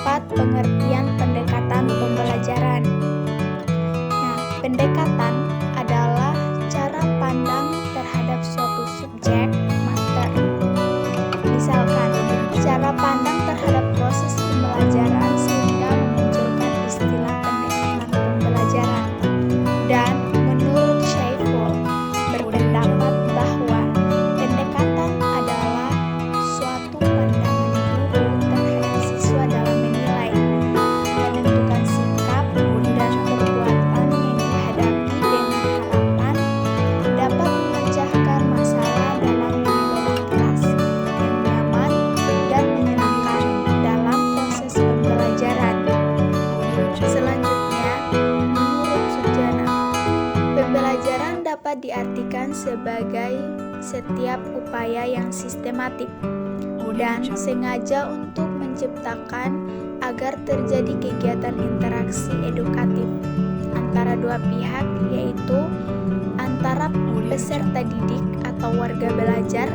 terdapat pengertian pendekatan pembelajaran. Nah, pendekatan adalah cara pandang terhadap suatu subjek mater. Misalkan, cara pandang terhadap proses pembelajaran sehingga memunculkan istilah pendekatan pembelajaran. Dan menurut Schaeffel berpendapat bahwa pendekatan adalah suatu pandangan guru terhadap siswa dalam menilai, menentukan sikap dan perbuatan yang dihadapi dengan harapan dapat memecahkan masalah dalam mendorong kelas yang nyaman dan menyenangkan dalam proses pembelajaran. Selanjutnya, menurut Sujana, pembelajaran dapat diartikan sebagai setiap upaya yang sistematik dan sengaja untuk menciptakan agar terjadi kegiatan interaksi edukatif antara dua pihak, yaitu antara peserta didik atau warga belajar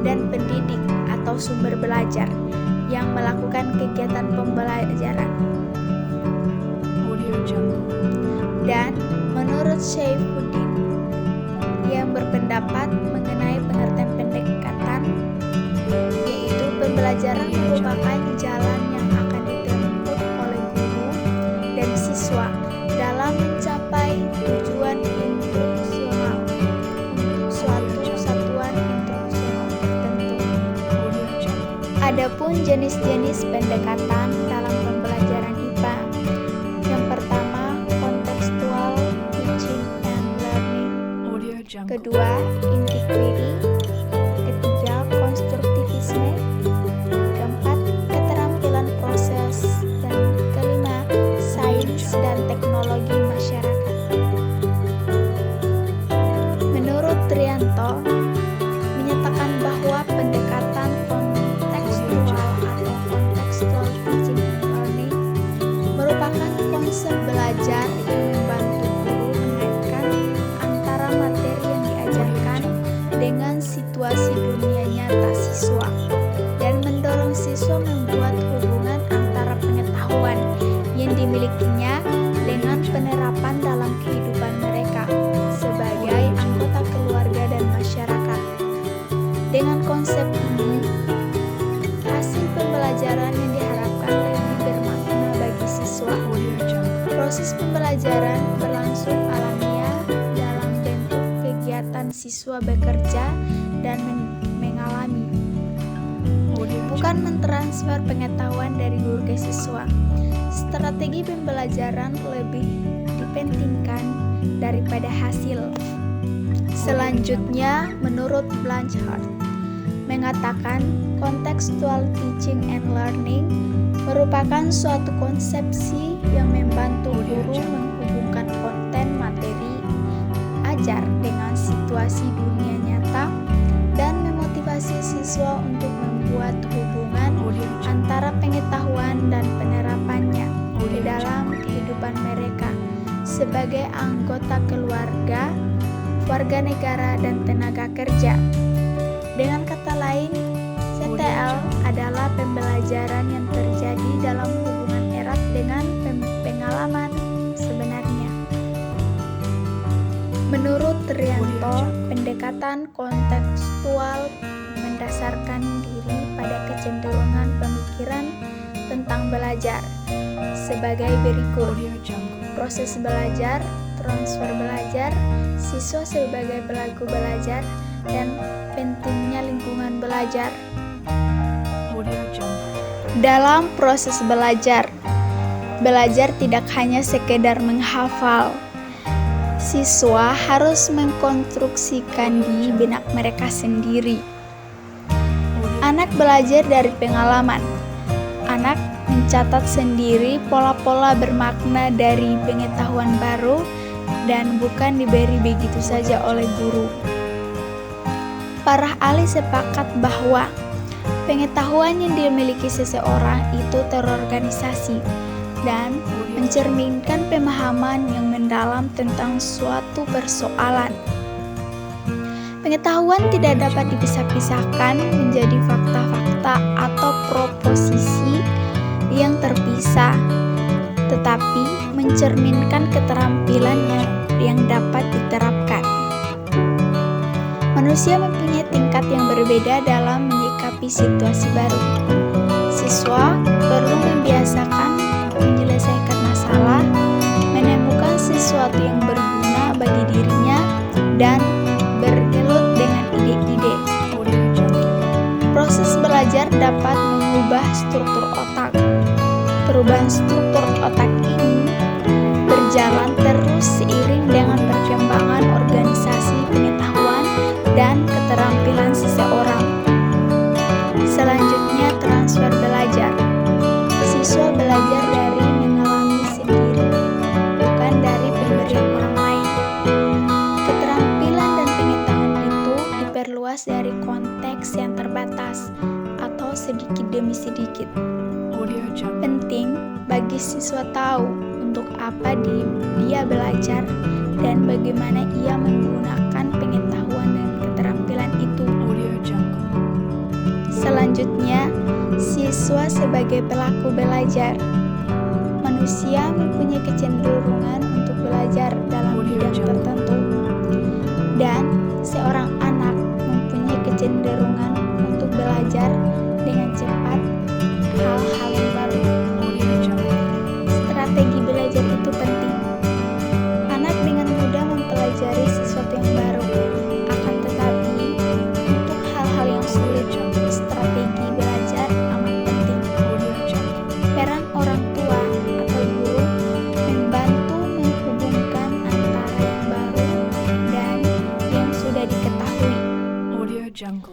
dan pendidik atau sumber belajar yang melakukan kegiatan pembelajaran. Dan menurut Saifuddin yang berpendapat mengenai pengertian pendekatan, yaitu pembelajaran merupakan jalan yang akan ditempuh oleh guru dan siswa dalam mencapai tujuan instruksional untuk suatu satuan instruksional tertentu. Adapun jenis-jenis pendekatan dalam pembelajaran IPA, yang pertama contextual teaching and learning, kedua integrity, ketiga konstruktivisme, keempat keterampilan proses, dan kelima sains dan teknologi masyarakat. Menurut Trianto menyatakan bahwa pendekatan kontekstual atau contextual teaching and learning merupakan konsep belajar yang membantu guru mengaitkan antara materi yang diajarkan dengan situasi dunia nyata siswa dan mendorong siswa membuat hubungan antara pengetahuan yang dimilikinya dengan penerapan dalam kehidupan mereka sebagai anggota keluarga dan masyarakat. Dengan konsep ini, hasil pembelajaran yang diharapkan lebih bermakna bagi siswa. Proses pembelajaran berlangsung alamiah dalam bentuk kegiatan siswa bekerja dan mengalami, bukan mentransfer pengetahuan dari guru ke siswa. Strategi pembelajaran lebih dipentingkan daripada hasil. Selanjutnya, menurut Blanchard mengatakan contextual teaching and learning merupakan suatu konsepsi yang membantu guru menghubungkan konten materi ajar dengan situasi dunia nyata dan memotivasi siswa untuk membuat hubungan antara pengetahuan dan penerapannya di dalam kehidupan mereka sebagai anggota keluarga, warga negara, dan tenaga kerja. Dengan kata lain, CTL adalah pembelajaran yang terjadi dalam hubungan erat dengan pengalaman sebenarnya. Menurut Trianto, pendekatan kontekstual mendasarkan diri pada kecenderungan pemikiran tentang belajar sebagai berikut: proses belajar, transfer belajar, siswa sebagai pelaku belajar, dan pentingnya lingkungan belajar. Dalam proses belajar, belajar tidak hanya sekedar menghafal. Siswa harus mengkonstruksikan di benak mereka sendiri. Anak belajar dari pengalaman. Anak mencatat sendiri pola-pola bermakna dari pengetahuan baru dan bukan diberi begitu saja oleh guru. Para ahli sepakat bahwa pengetahuan yang dimiliki seseorang itu terorganisasi dan mencerminkan pemahaman yang mendalam tentang suatu persoalan. Pengetahuan tidak dapat dipisah-pisahkan menjadi fakta-fakta atau proposisi yang terpisah, tetapi mencerminkan keterampilan yang dapat diterapkan. Manusia mempunyai tingkat yang berbeda dalam menyikapi situasi baru. Siswa perlu membiasakan menyelesaikan masalah, menemukan sesuatu yang berguna bagi dirinya, dan bergelut dengan ide-ide. Proses belajar dapat mengubah struktur otak. Perubahan struktur otak ini berjalan terus seiring dengan perkembangan organisasi pengetahuan dan keterampilan seseorang. Selanjutnya, transfer belajar. Siswa belajar dari mengalami sendiri, bukan dari pemberian orang lain. Keterampilan dan pengetahuan itu diperluas dari konteks yang terbatas atau sedikit demi sedikit. Penting bagi siswa tahu untuk apa dia belajar dan bagaimana ia menggunakan pengetahuan dan keterampilan itu. Selanjutnya, siswa sebagai pelaku belajar. Manusia mempunyai kecenderungan untuk belajar dalam bidang tertentu, dan seorang anak mempunyai kecenderungan untuk belajar dengan cepat hal-hal yang baru. Strategi belajar itu penting. Anak dengan mudah mempelajari sesuatu yang baru. Akan tetapi, untuk hal-hal yang sulit, strategi belajar amat penting. Peran orang tua atau guru membantu menghubungkan antara yang baru dan yang sudah diketahui.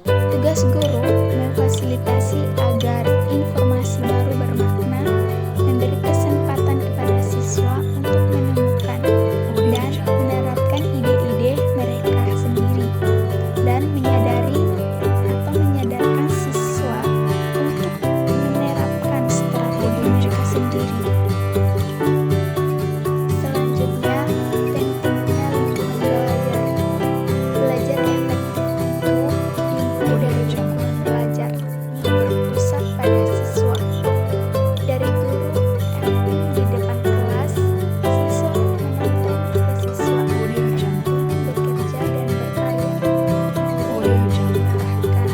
Tugas guru memfasilitasi agar informasi baru bermakna, memberi kesempatan kepada siswa untuk menemukan dan menerapkan ide-ide mereka sendiri, dan menyadarkan siswa untuk menerapkan strategi mereka sendiri. Selanjutnya, pentingnya lingkungan belajar. Belajar yang penting itu dimulai dari lingkungan belajar yang berpusat pada siswa. Dari guru aktif di depan kelas, siswa memantau ke siswa aktif bekerja dan berkarya, mengarahkan.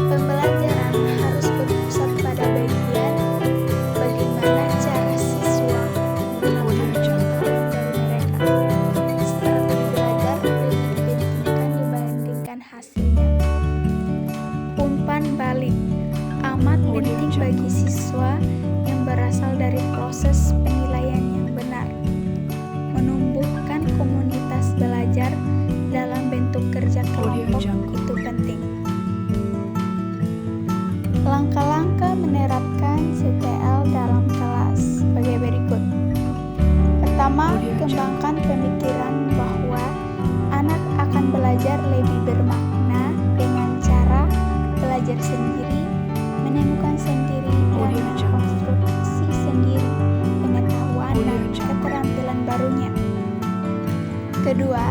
Pembelajaran harus berpusat pada bagaimana cara siswa menggunakan pengetahuan dari mereka. Strategi belajar lebih dipentingkan dibandingkan hasilnya. Umpan balik amat penting bagi siswa yang berasal dari proses penilaian yang benar. Menumbuhkan komunitas belajar dalam bentuk kerja kelompok itu penting. Langkah-langkah menerapkan CTL dalam kelas sebagai berikut. Pertama, kembangkan pemikiran bahwa anak akan belajar lebih bermakna dengan cara belajar sendiri, menemukan sendiri, dan mengkonstruksi sendiri pengetahuan dan keterampilan barunya. Kedua,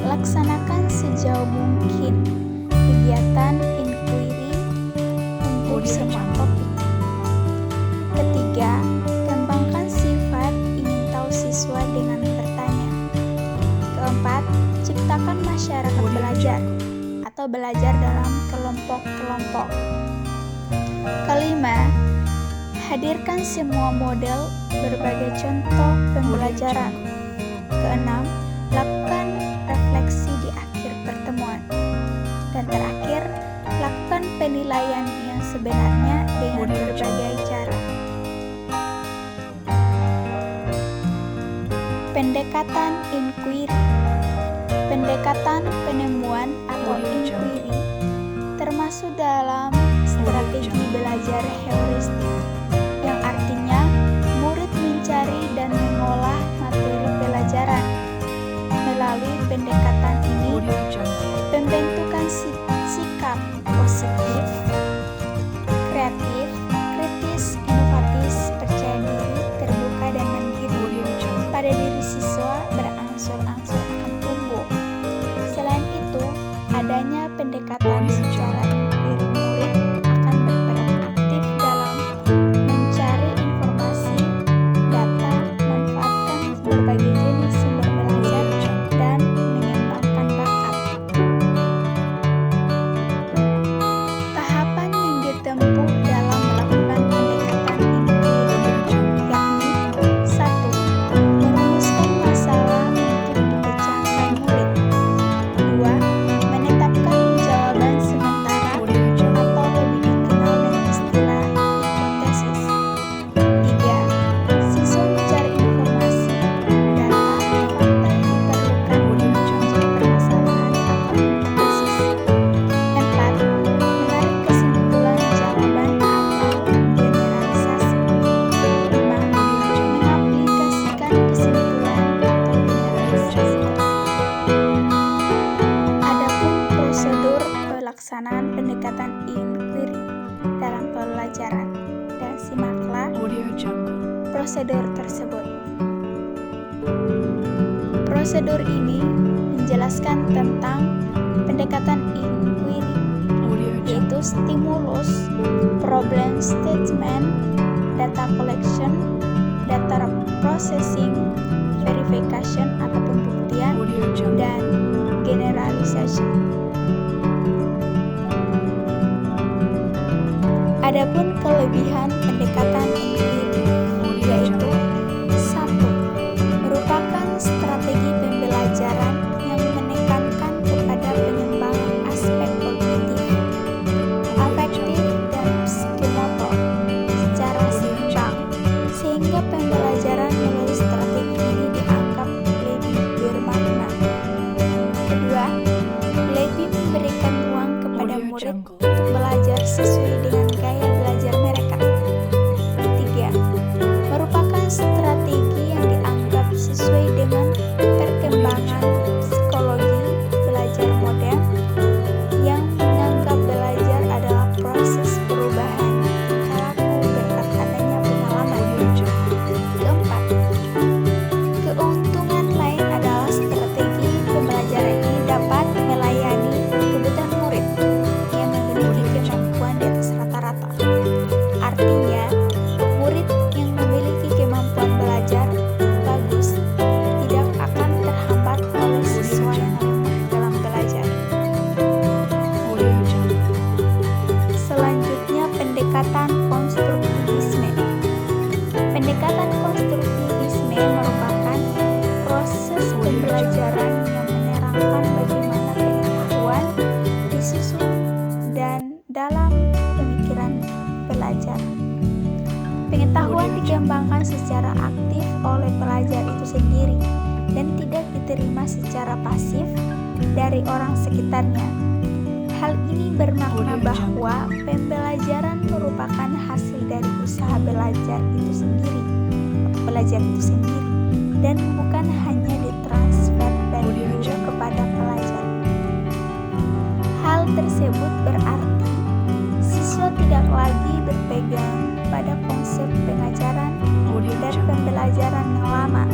laksanakan sejauh mungkin kegiatan inquiry untuk semua topik. Ketiga, kembangkan sifat ingin tahu siswa dengan bertanya. Keempat, ciptakan masyarakat belajar atau belajar dalam kelompok-kelompok. Kelima, hadirkan semua model berbagai contoh pembelajaran. Keenam, lakukan refleksi di akhir pertemuan. Dan terakhir, lakukan penilaian yang sebenarnya dengan berbagai cara. Pendekatan inquiry. Pendekatan penemuan atau inquiry termasuk dalam strategi belajar heuristik, yang artinya murid mencari dan mengolah materi pelajaran. Melalui pendekatan ini, pembentukan sikap positif, kreatif, kritis, inovatif, percaya diri, terbuka, dan mandiri pada diri siswa berangsur-angsur akan tumbuh. Selain itu, adanya pendekatan secara inquiry, murid akan berperan aktif pelaksanaan pendekatan inquiry dalam pembelajaran, dan simaklah prosedur tersebut. Prosedur ini menjelaskan tentang pendekatan inquiry, yaitu stimulus, problem statement, data collection, data processing, verification atau pembuktian, dan generalization. Adapun kelebihan pendekatan inquiry yaitu 1. Merupakan strategi pembelajaran yang menekankan kepada pengembangan aspek kognitif, afektif, dan psikomotor secara seimbang, sehingga pembelajaran melalui strategi ini dianggap lebih bermakna. 2. Lebih memberikan ruang kepada murid untuk belajar sesuai dengan gaya belajar mereka. 3. Merupakan strategi yang dianggap sesuai dengan perkembangan psikologi belajar modern yang menganggap belajar adalah proses perubahan tingkah laku berkat adanya pengalaman. 4. Keuntungan lain adalah strategi pembelajaran ini dapat melayani kebutuhan murid yang memiliki kemampuan di atas rata-rata. Artinya, murid yang memiliki kemampuan belajar bagus tidak akan terhambat oleh siswa yang lemah dalam belajar. Selanjutnya, pendekatan konstruktivisme. Pendekatan konstruktivisme merupakan proses pembelajaran yang menerangkan bagaimana pengetahuan disusun dan dalam pemikiran pelajar. Pengetahuan dikembangkan secara aktif oleh pelajar itu sendiri dan tidak diterima secara pasif dari orang sekitarnya. Hal ini bermakna bahwa pembelajaran merupakan hasil dari usaha belajar itu sendiri, dan bukan hanya ditransfer dari guru kepada pelajar. Hal tersebut berarti siswa tidak lagi berpegang pada konsep pengajaran dan pembelajaran yang lama,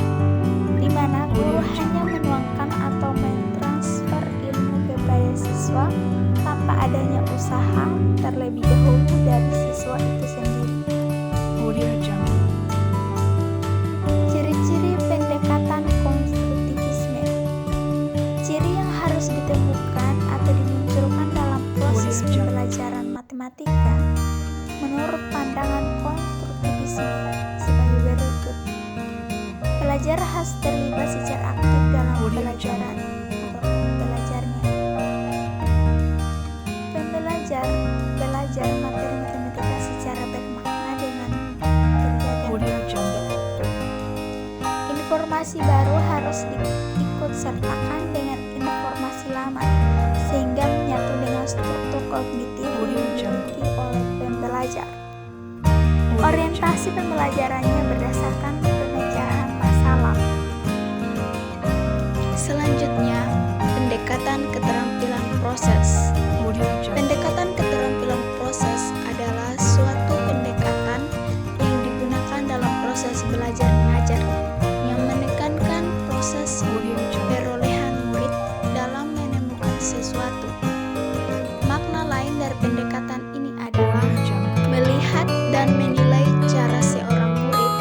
di mana guru hanya menuangkan atau mentransfer ilmu kepada siswa tanpa adanya usaha terlebih dahulu dari siswa itu sendiri. Ciri-ciri pendekatan konstruktivisme. Ciri yang harus ditemukan atau dimunculkan dalam proses pembelajaran matematika menurut pandangan konstruktivisme sebagai berikut. Pelajar harus terlibat secara aktif dalam pelajaran atau belajarnya. Pembelajar belajar materi matematika secara bermakna dengan kerja dan informasi baru harus diikut sertakan dengan informasi lama sehingga menyatu dengan struktur kognitif yang dimiliki oleh pembelajar. Orientasi pembelajarannya berdasarkan pemecahan masalah. Selanjutnya, pendekatan keterampilan proses. Pendekatan keterampilan proses adalah suatu pendekatan yang digunakan dalam proses belajar mengajar yang menekankan proses perolehan murid dalam menemukan sesuatu. Makna lain dari pendekatan ini adalah melihat dan menilai cara seorang murid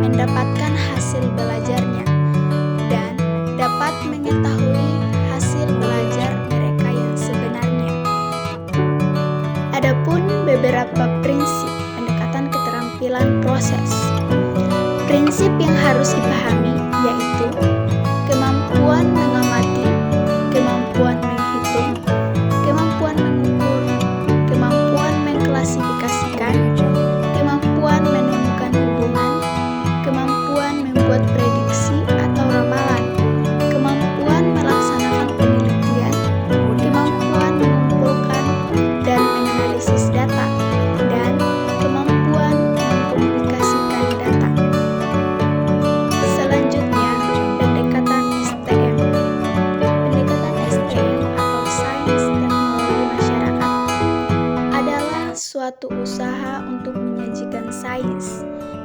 mendapatkan hasil belajarnya dan dapat mengetahui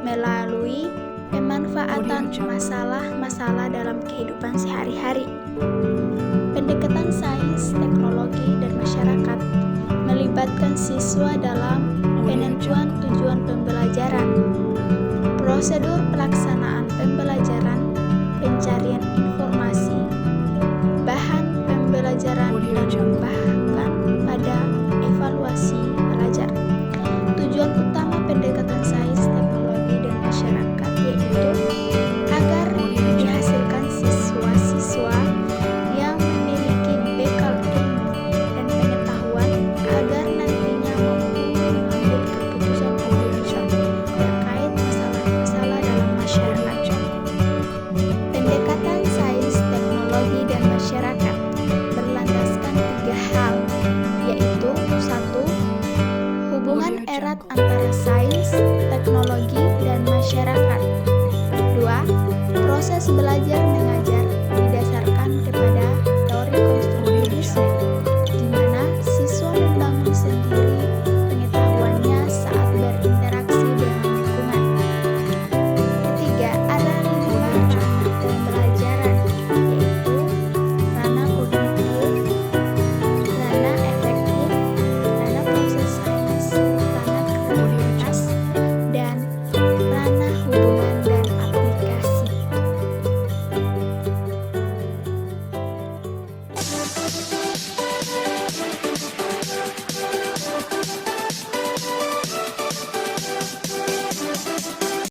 melalui pemanfaatan masalah-masalah dalam kehidupan sehari-hari. Pendekatan sains, teknologi, dan masyarakat melibatkan siswa dalam penentuan tujuan pembelajaran, prosedur pelaksanaan pembelajaran, pencarian informasi, bahan pembelajaran, dan bahkan pada evaluasi